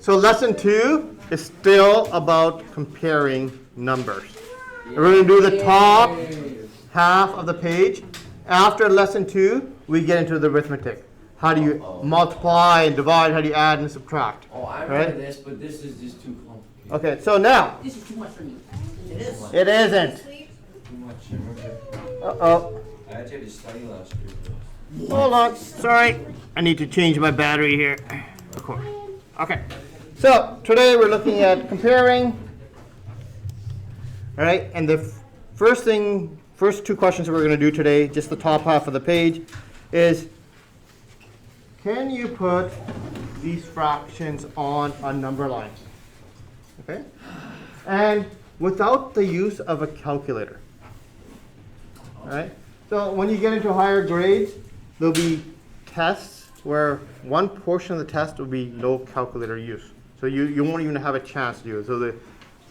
So lesson 2 is still about comparing numbers. And we're going to do the top half of the page. After lesson 2, we get into the arithmetic. How do you multiply and divide? How do you add and subtract? Oh, I remember this, but this is just too complicated. Okay, so now. This is too much for me. It is. It isn't. Too much. Uh-oh. I had to study last year. Hold on. Sorry. I need to change my battery here. Okay. So today we're looking at comparing. All right, and the first two questions that we're going to do today, just the top half of the page, is can you put these fractions on a number line? Okay? And without the use of a calculator. All right? So when you get into higher grades, there'll be tests where one portion of the test will be no calculator use. So you won't even have a chance to do it. So they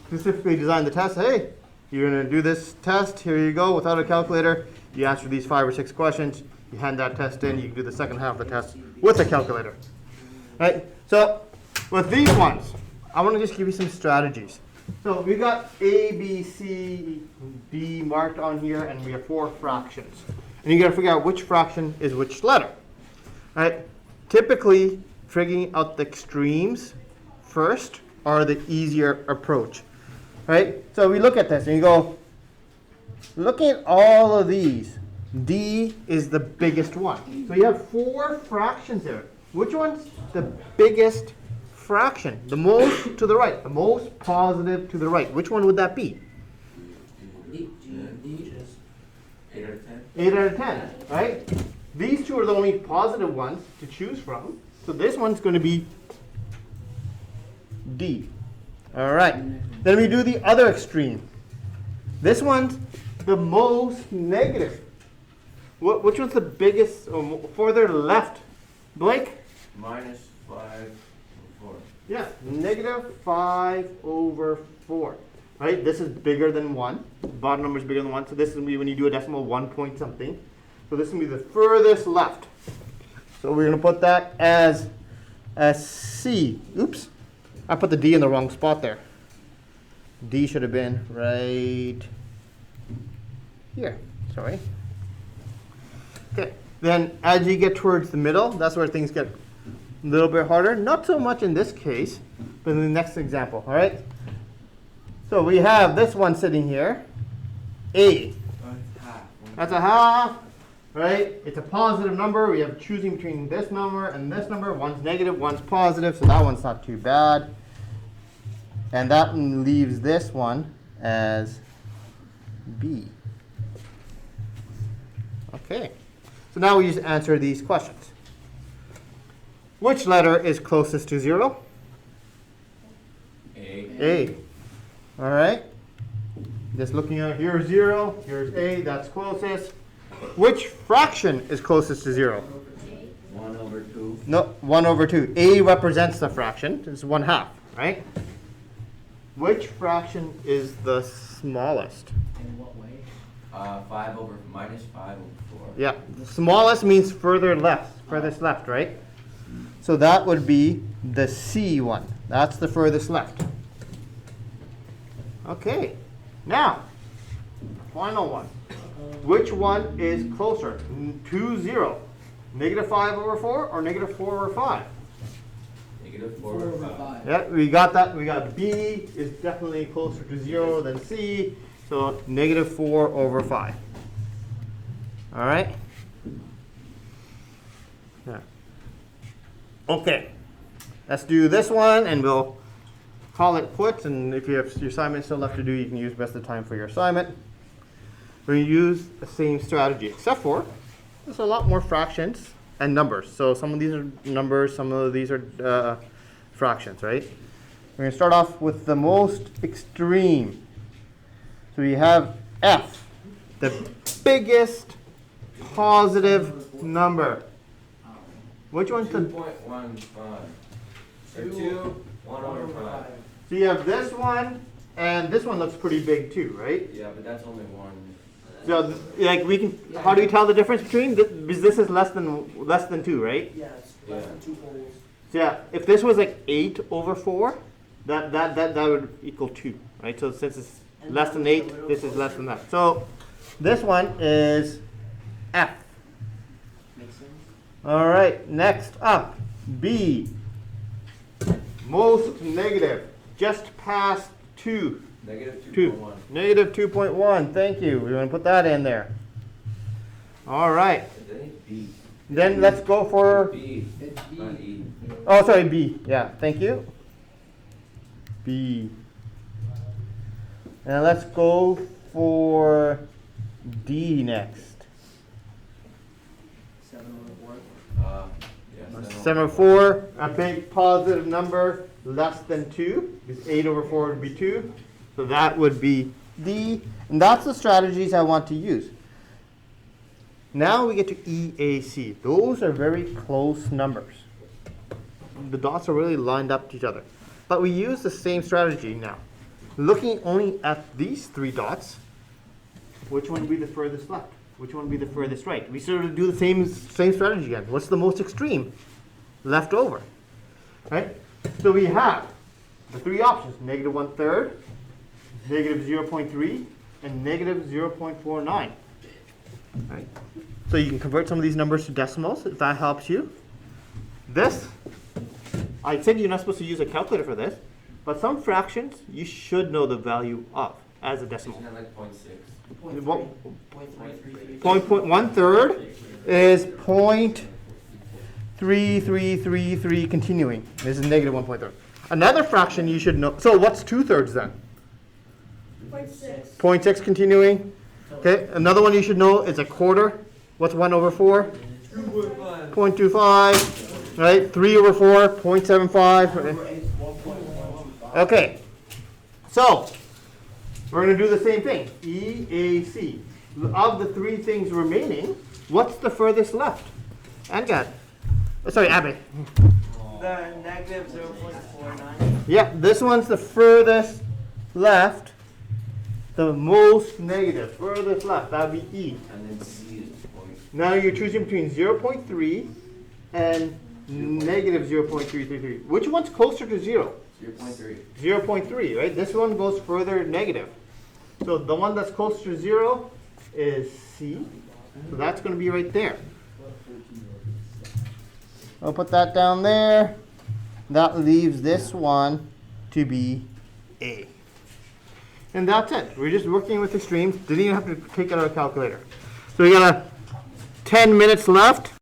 specifically designed the test. Hey, you're going to do this test. Here you go. Without a calculator, you answer these 5 or 6 questions. You hand that test in. You can do the second half of the test with a calculator. Right? So with these ones, I want to just give you some strategies. So we got A, B, C, D marked on here, and we have 4 fractions. And you got to figure out which fraction is which letter. Right? Typically, figuring out the extremes first are the easier approach. Right? So we look at this and you go, looking at all of these, D is the biggest one. So you have 4 fractions there. Which one's the biggest fraction? The most to the right, the most positive to the right. Which one would that be? 8 out of 10. 8 out of 10, right? These two are the only positive ones to choose from. So this one's going to be D. All right. Then we do the other extreme. This one's the most negative. Which one's the biggest, or further left? Blake? -5 over 4. Yeah, -5/4. Right? This is bigger than 1. The bottom number is bigger than 1. So this is going to be when you do a decimal 1 point something. So this is going to be the furthest left. So we're going to put that as a C. Oops. I put the D in the wrong spot there. D should have been right here. Sorry. Okay. Then as you get towards the middle, that's where things get a little bit harder. Not so much in this case, but in the next example. All right. So we have this one sitting here. A. That's a half. Right? It's a positive number. We have choosing between this number and this number. One's negative, one's positive, so that one's not too bad. And that one leaves this one as B. Okay. So now we just answer these questions. Which letter is closest to 0? A. All right. Just looking at here's 0, here's A, that's closest. Which fraction is closest to 0? 1 over 2. No, 1 over 2. A represents the fraction. It's 1/2, right? Which fraction is the smallest? In what way? -5 over 4. Yeah, the smallest means further left, furthest left, right? So that would be the C one. That's the furthest left. Okay, now, final one. Which one is closer to 0? -5/4 or -4/5? -4 over 5. Yeah, we got that. We got B is definitely closer to 0 than C. So -4/5. All right? Yeah. Okay. Let's do this one and we'll call it quits. And if you have your assignment still left to do, you can use the rest of the time for your assignment. We're going to use the same strategy, except for there's a lot more fractions and numbers. So some of these are numbers, some of these are fractions, right? We're going to start off with the most extreme. So we have F, the biggest positive number. Which one's the 2.15. So 2, 1 over 5. So you have this one, and this one looks pretty big too, right? Yeah, but that's only 1. So like we can, how do we tell the difference between? This is less than 2, right? Yeah, it's less than 2 holes. So yeah, if this was like 8 over 4, that would equal 2, right? So since it's less than 8, this is less than that. So this one is F. Makes sense. All right, next up, B. Most negative, just past 2. Negative 2. 2.1. Negative 2.1, thank you. We're going to put that in there. All right, B. then let's go for, B. It's B. Not E. oh, sorry, B. Yeah, thank you. B. And let's go for D next. 7 over 4. Yeah. 7 over 4, a big positive number, less than 2, because 8 over 4 would be 2. So that would be D, and that's the strategies I want to use. Now we get to EAC. Those are very close numbers. The dots are really lined up to each other. But we use the same strategy now. Looking only at these 3 dots, which one would be the furthest left? Which one would be the furthest right? We sort of do the same strategy again. What's the most extreme? Left over. Right? So we have the 3 options, negative 1/3, negative 0.3, and negative 0.49. Right? So you can convert some of these numbers to decimals if that helps you. This, I said you're not supposed to use a calculator for this, but some fractions you should know the value of as a decimal. Isn't that like 0.6? What- 0.333. 1/3 is 0.3333 continuing. This is negative 1/3. Another fraction you should know. So what's 2/3 then? 0.6. 0.6 continuing. Okay, another one you should know is a quarter. What's 1 over 4? 2.5. 0.25. Right? 3 over 4, 0.75. Right? Over 8, 1.125. Okay, so we're going to do the same thing. EAC. Of the 3 things remaining, what's the furthest left? Angad. Sorry, Abby. The negative 0.49. Yeah, this one's the furthest left. The most negative, furthest left. That would be E. And then C is Now you're choosing between 0.3 and negative 0.333. Which one's closer to 0? 0.3. 0.3, right? This one goes further negative. So the one that's closer to 0 is C. So that's going to be right there. I'll put that down there. That leaves this one to be A. And that's it. We're just working with extremes. Didn't even have to take out our calculator. So we got 10 minutes left.